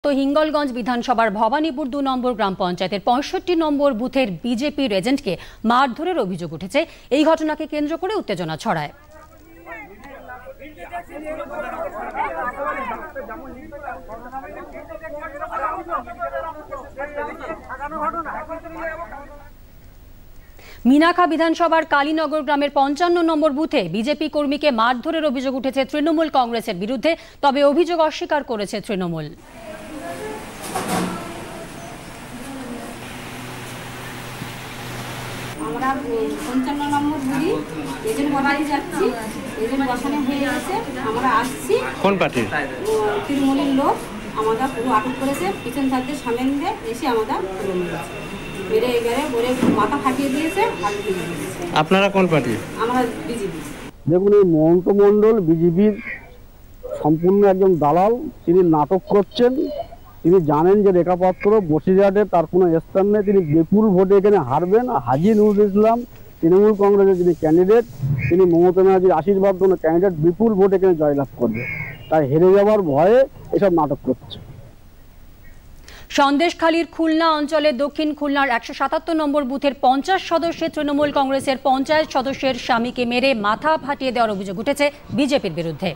তো হিঙ্গলগঞ্জ বিধানসভার ভবানীপুর ২ নম্বর গ্রাম পঞ্চায়েতের ৬৫ নম্বর বুথের বিজেপির এজেন্টকে মারধরের অভিযোগ উঠেছে। এই ঘটনাকে কেন্দ্র করে উত্তেজনা ছড়ায়। মিনাখা বিধানসভার কালীনগর গ্রামের ৫৫ নম্বর বুথে বিজেপি কর্মীকে মারধরের অভিযোগ উঠেছে তৃণমূল কংগ্রেসের বিরুদ্ধে। তবে অভিযোগ অস্বীকার করেছে তৃণমূল। আমরা ৫৫ নম্বর বুথে এজেন্ট বসাতে যাচ্ছি, এজেন্ট বসানো হয়ে গেছে, আমরা আসছি। কোন পার্টির? তৃণমূলের লোক আমাদের পুরো আটক করেছে, পিছন থাকতে সামনে দিয়ে এসে আমাদের মেরে এবারে ওরে মাথা ফাটিয়ে দিয়েছে। আপনারা কোন পার্টি? আমরা বিজেপি। দেখুন, এই মহন্ত মণ্ডল বিজেপির সম্পূর্ণ একজন দালাল। তিনি নাটক করছেন। তিনি জানেন যে রেখাপাত্র বসিরহাটে তার কোনো স্থান নেই, তিনি বিপুল ভোটে এখানে হারবেন। হাজী নুরুল ইসলাম তৃণমূল কংগ্রেসের যিনি ক্যান্ডিডেট, তিনি মমতা ব্যানার্জির আশীর্বাদ ক্যান্ডিডেট, বিপুল ভোট এখানে জয়লাভ করবে। তাই হেরে যাওয়ার ভয়ে এসব নাটক করছে। সন্দেশখালীর খুলনা অঞ্চলে দক্ষিণ খুলনার ১৭৭ নম্বর বুথের ৫০ সদস্যের তৃণমূল কংগ্রেসের পঞ্চায়েত সদস্যের স্বামীকে মেরে মাথা ফাটিয়ে দেওয়ার অভিযোগ উঠেছে বিজেপির বিরুদ্ধে।